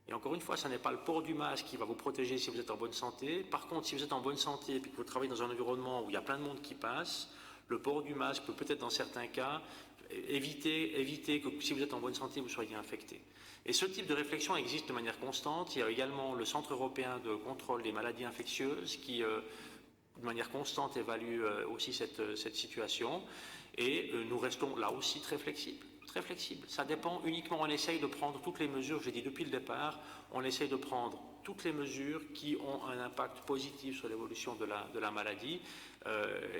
C: Et encore une fois, ce n'est pas le port du masque qui va vous protéger si vous êtes en bonne santé. Par contre, si vous êtes en bonne santé et que vous travaillez dans un environnement où il y a plein de monde qui passe, le port du masque peut peut-être dans certains cas éviter que si vous êtes en bonne santé, vous soyez infecté. Et ce type de réflexion existe de manière constante. Il y a également le Centre européen de contrôle des maladies infectieuses qui, de manière constante, évalue aussi cette situation. Et nous restons là aussi très flexibles. Très flexible. Ça dépend uniquement, on essaye de prendre toutes les mesures, j'ai dit depuis le départ, on essaye de prendre toutes les mesures qui ont un impact positif sur l'évolution de la maladie.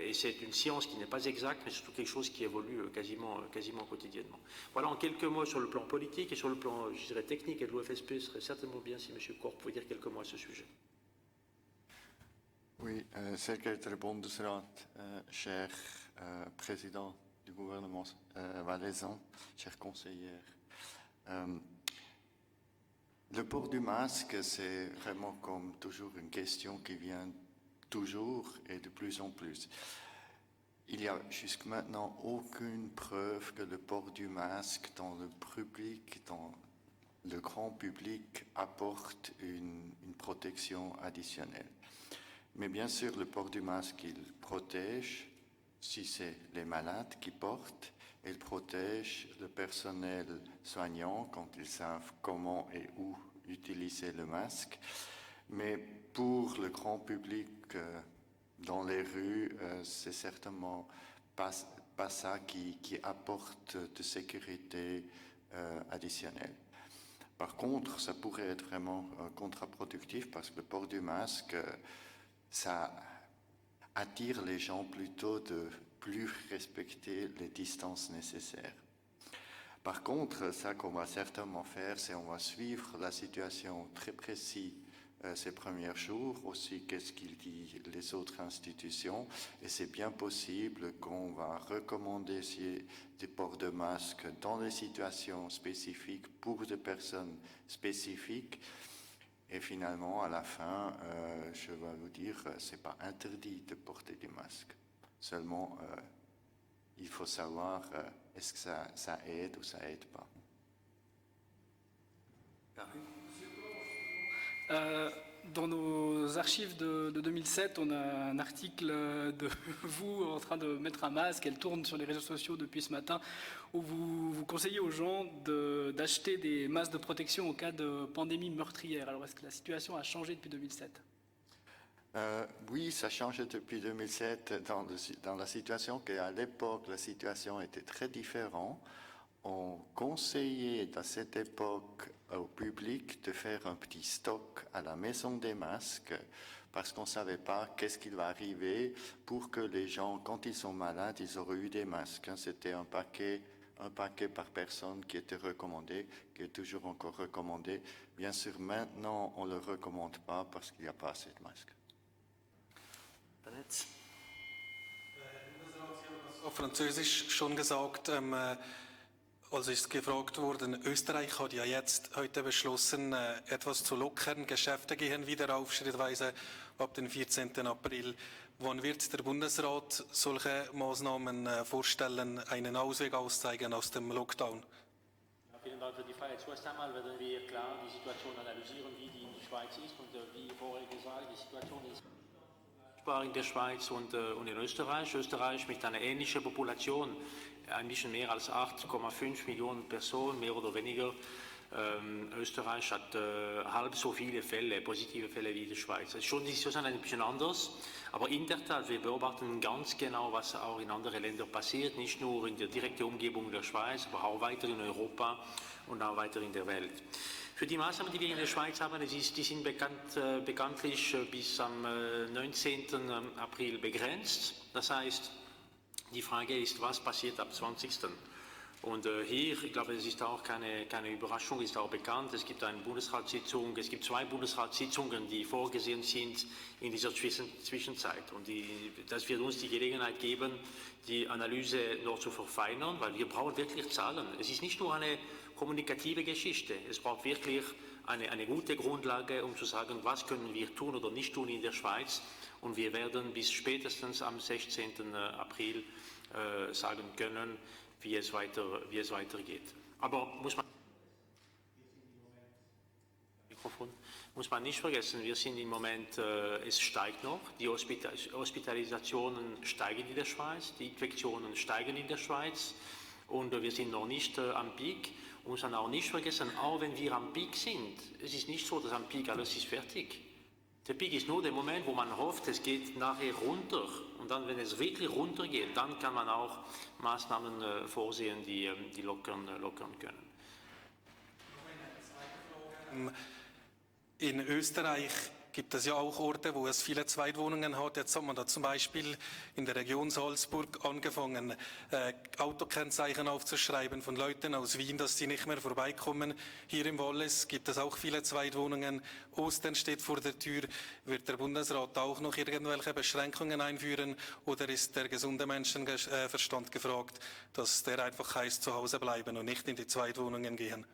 C: Et c'est une science qui n'est pas exacte, mais surtout quelque chose qui évolue quasiment quotidiennement. Voilà en quelques mots sur le plan politique et sur le plan, je dirais, technique et de l'OFSP, ce serait certainement bien si M. Corr pouvait dire quelques mots à ce sujet.
I: Oui, sehr geehrter Bundesrat, cher Président du gouvernement valaisan, chers conseillers. Le port du masque, c'est vraiment comme toujours une question qui vient toujours et de plus en plus. Il n'y a jusqu'à maintenant aucune preuve que le port du masque dans le public, dans le grand public, apporte une protection additionnelle. Mais bien sûr, le port du masque, il protège. Si c'est les malades qui portent, ils protègent le personnel soignant quand ils savent comment et où utiliser le masque. Mais pour le grand public dans les rues, c'est certainement pas ça qui apporte de sécurité additionnelle. Par contre, ça pourrait être vraiment contre-productif parce que le port du masque, ça attire les gens plutôt de plus respecter les distances nécessaires. Par contre, ça qu'on va certainement faire, c'est on va suivre la situation très précis ces premiers jours, aussi qu'est-ce qu'il dit les autres institutions, et c'est bien possible qu'on va recommander des ports de masque dans des situations spécifiques pour des personnes spécifiques. Et finalement, à la fin, je vais vous dire, c'est pas interdit de porter des masques. Seulement, il faut savoir, est-ce que ça aide ou ça aide pas.
D: Dans nos archives de 2007, on a un article de vous en train de mettre un masque. Elle tourne sur les réseaux sociaux depuis ce matin, où vous conseillez aux gens d'acheter des masques de protection au cas de pandémie meurtrière. Alors, est-ce que la situation a changé depuis 2007 ?
I: Oui, ça a changé depuis 2007 dans la situation qu'à l'époque, la situation était très différente. On conseillait à cette époque au public de faire un petit stock à la maison des masques parce qu'on ne savait pas qu'est-ce qui va arriver pour que les gens, quand ils sont malades, ils auraient eu des masques. C'était un paquet par personne qui était recommandé, qui est toujours encore recommandé. Bien sûr, maintenant, on ne le recommande pas parce qu'il n'y a pas assez de masques.
J: Auf Französisch schon gesagt, als ist gefragt worden, Österreich hat ja jetzt heute beschlossen, etwas zu lockern. Geschäfte gehen wieder auf, schrittweise ab dem 14. April. Wann wird der Bundesrat solche Maßnahmen vorstellen, einen Ausweg auszeigen aus dem Lockdown?
C: Vielen Dank für die Frage. Zuerst einmal werden wir klar die Situation analysieren, wie die in der Schweiz ist. Und wie vorher gesagt, die Situation ist in der Schweiz und in Österreich. Österreich mit einer ähnlichen Population, ein bisschen mehr als 8,5 Millionen Personen, mehr oder weniger. Österreich hat halb so viele Fälle, positive Fälle wie die Schweiz. Die Situation ist ein bisschen anders, aber in der Tat, wir beobachten ganz genau, was auch in anderen Ländern passiert, nicht nur in der direkten Umgebung der Schweiz, aber auch weiter in Europa und auch weiter in der Welt. Für die Maßnahmen, die wir in der Schweiz haben, die sind bekanntlich bis am 19. April begrenzt. Das heißt, die Frage ist, was passiert ab 20. Und hier, ich glaube, es ist auch keine Überraschung, ist auch bekannt, es gibt eine Bundesratssitzung, es gibt 2 Bundesratssitzungen, die vorgesehen sind in dieser Zwischenzeit. Und das wird uns die Gelegenheit geben, die Analyse noch zu verfeinern, weil wir brauchen wirklich Zahlen. Es ist nicht nur eine kommunikative Geschichte, es braucht wirklich eine gute Grundlage, um zu sagen, was können wir tun oder nicht tun in der Schweiz. Und wir werden bis spätestens am 16. April sagen können, wie es weitergeht. Aber muss man nicht vergessen, wir sind im Moment, es steigt noch, die Hospitalisationen steigen in der Schweiz, die Infektionen steigen in der Schweiz und wir sind noch nicht am Peak. Und muss man auch nicht vergessen, auch wenn wir am Peak sind, es ist nicht so, dass am Peak alles ist fertig. Der Peak ist nur der Moment, wo man hofft, es geht nachher runter. Und dann, wenn es wirklich runtergeht, dann kann man auch Maßnahmen vorsehen, die lockern können.
J: In Österreich gibt es ja auch Orte, wo es viele Zweitwohnungen hat. Jetzt hat man da zum Beispiel in der Region Salzburg angefangen, Autokennzeichen aufzuschreiben von Leuten aus Wien, dass sie nicht mehr vorbeikommen. Hier im Wallis gibt es auch viele Zweitwohnungen. Ostern steht vor der Tür. Wird der Bundesrat auch noch irgendwelche Beschränkungen einführen oder ist der gesunde Menschenverstand gefragt, dass der einfach heißt, zu Hause bleiben und nicht in die Zweitwohnungen gehen?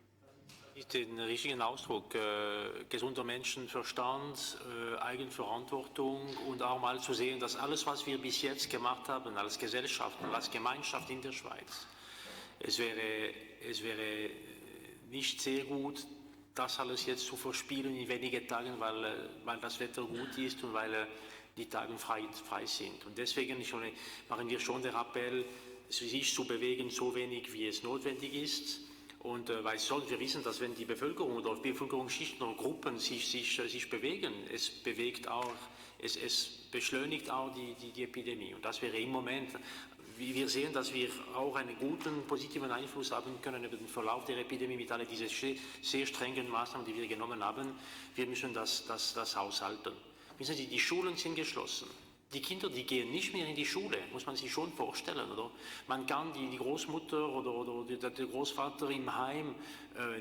C: Den richtigen Ausdruck, gesunder Menschenverstand, Eigenverantwortung und auch mal zu sehen, dass alles, was wir bis jetzt gemacht haben als Gesellschaft und als Gemeinschaft in der Schweiz, es wäre nicht sehr gut, das alles jetzt zu verspielen in wenigen Tagen, weil das Wetter gut ist und weil die Tage frei sind. Und deswegen machen wir schon den Appell, sich zu bewegen, so wenig wie es notwendig ist. Und weil wir wissen, dass wenn die Bevölkerung oder Bevölkerungsschichten oder Gruppen sich bewegen, es beschleunigt auch die Epidemie. Und das wäre im Moment, wie wir sehen, dass wir auch einen guten, positiven Einfluss haben können über den Verlauf der Epidemie mit all diesen sehr strengen Maßnahmen, die wir genommen haben. Wir müssen das aushalten. Wissen Sie, die Schulen sind geschlossen. Die Kinder, die gehen nicht mehr in die Schule, muss man sich schon vorstellen, oder? Man kann die Großmutter oder der Großvater im Heim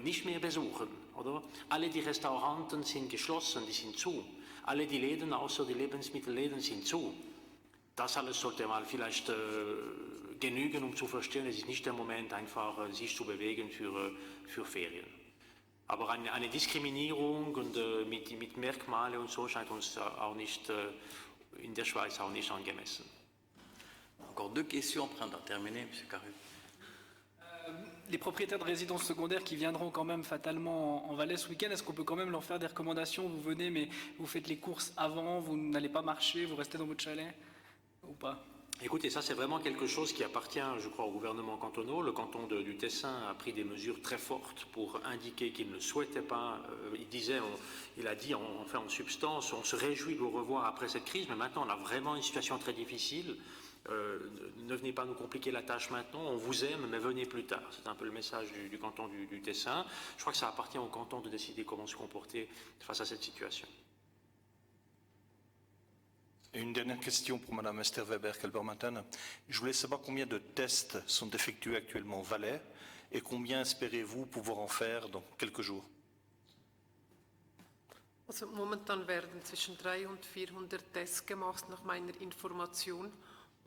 C: nicht mehr besuchen, oder? Alle die Restauranten sind geschlossen, die sind zu. Alle die Läden, außer die Lebensmittelläden, sind zu. Das alles sollte mal vielleicht genügen, um zu verstehen, es ist nicht der Moment, einfach sich zu bewegen für Ferien. Aber eine Diskriminierung und mit Merkmale und so scheint uns auch nicht in der Schweiz auch nicht angemessen.
A: Encore 2 questions après on a terminé, M. Caru.
D: Les propriétaires de résidences secondaires qui viendront quand même fatalement en Valais ce week-end, est-ce qu'on peut quand même leur faire des recommandations? Vous venez, mais vous faites les courses avant, vous n'allez pas marcher, vous restez dans votre chalet ou pas?
C: Écoutez, ça c'est vraiment quelque chose qui appartient, je crois, au gouvernement cantonal. Le canton du Tessin a pris des mesures très fortes pour indiquer qu'il ne souhaitait pas, il a dit en substance, on se réjouit de vous revoir après cette crise, mais maintenant on a vraiment une situation très difficile. Ne venez pas nous compliquer la tâche maintenant, on vous aime, mais venez plus tard. C'est un peu le message du canton du Tessin. Je crois que ça appartient au canton de décider comment se comporter face à cette situation.
F: Une dernière question pour Mme Esther Weber-Kelbermanten. Je voulais savoir combien de tests sont effectués actuellement au Valais et combien espérez-vous pouvoir en faire dans quelques jours?
B: Also momentan werden zwischen 300 und 400 Tests gemacht, nach meiner Information.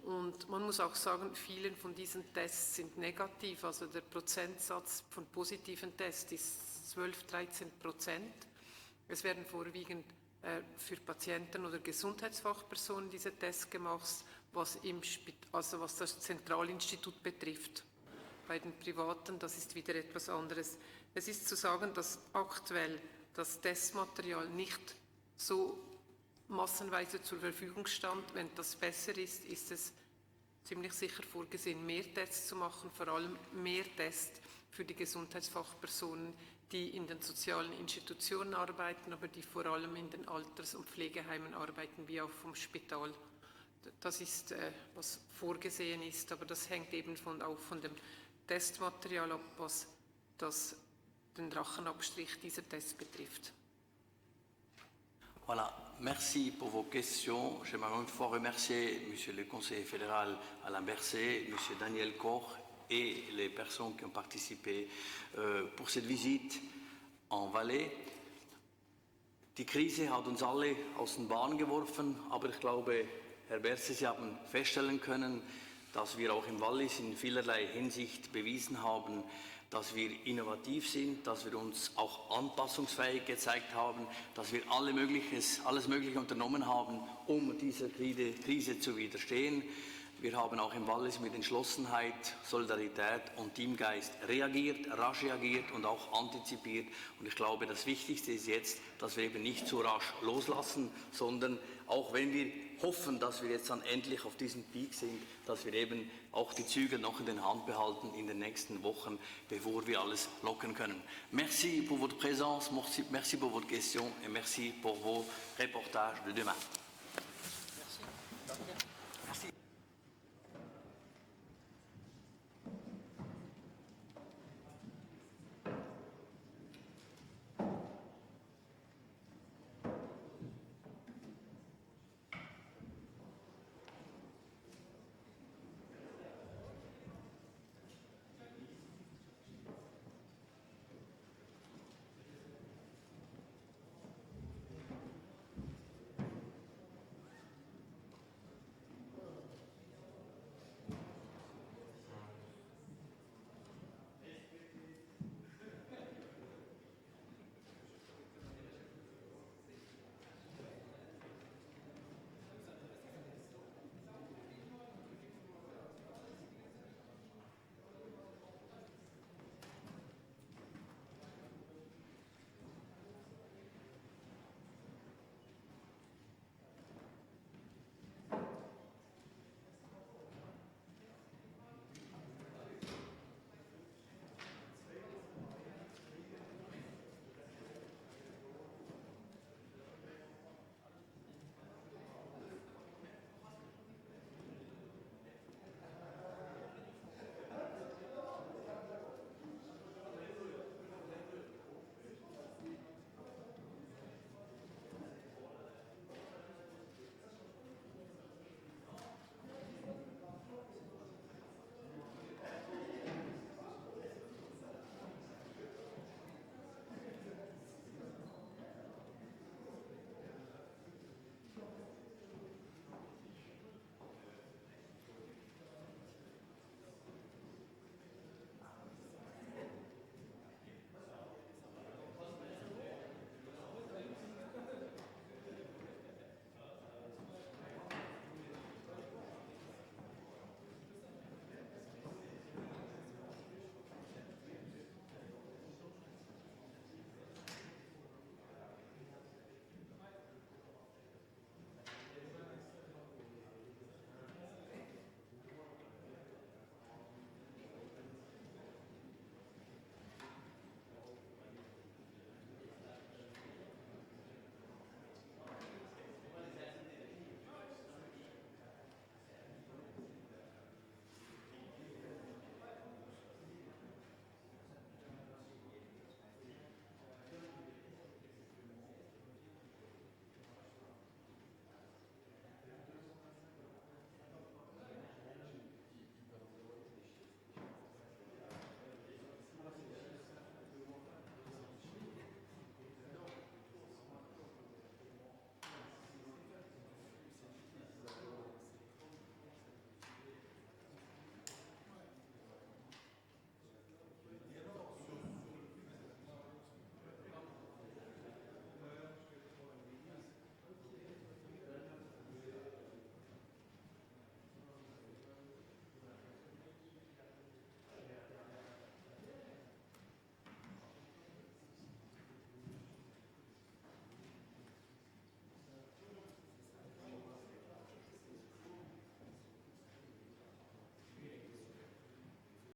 B: Und man muss auch sagen, viele von diesen Tests sind negativ. Also der Prozentsatz von positiven Tests ist 12–13%. Es werden vorwiegend für Patienten oder Gesundheitsfachpersonen diese Tests gemacht, was das Zentralinstitut betrifft. Bei den Privaten, das ist wieder etwas anderes. Es ist zu sagen, dass aktuell das Testmaterial nicht so massenweise zur Verfügung stand. Wenn das besser ist, ist es ziemlich sicher vorgesehen, mehr Tests zu machen, vor allem mehr Tests für die Gesundheitsfachpersonen, die in den sozialen Institutionen arbeiten, aber die vor allem in den Alters- und Pflegeheimen arbeiten, wie auch vom Spital. Das ist, was vorgesehen ist, aber das hängt eben auch von dem Testmaterial ab, was den Drachenabstrich dieser Test betrifft.
A: Voilà, merci pour vos questions. J'aimerais une fois remercier Monsieur le conseiller fédéral Alain Berset, Monsieur Daniel Koch et les personnes qui ont participé pour cette visite en Valais. Die Krise hat uns alle aus den Bahnen geworfen, aber ich glaube, Herr Berset, Sie haben feststellen können, dass wir auch im Wallis in vielerlei Hinsicht bewiesen haben, dass wir innovativ sind, dass wir uns auch anpassungsfähig gezeigt haben, dass wir alles Mögliche unternommen haben, um dieser Krise zu widerstehen. Wir haben auch im Wallis mit Entschlossenheit, Solidarität und Teamgeist reagiert, rasch reagiert und auch antizipiert. Und ich glaube, das Wichtigste ist jetzt, dass wir eben nicht zu rasch loslassen, sondern auch wenn wir hoffen, dass wir jetzt dann endlich auf diesem Peak sind, dass wir eben auch die Zügel noch in der Hand behalten in den nächsten Wochen, bevor wir alles lockern können. Merci pour votre présence, merci pour votre question et merci pour vos reportages de demain.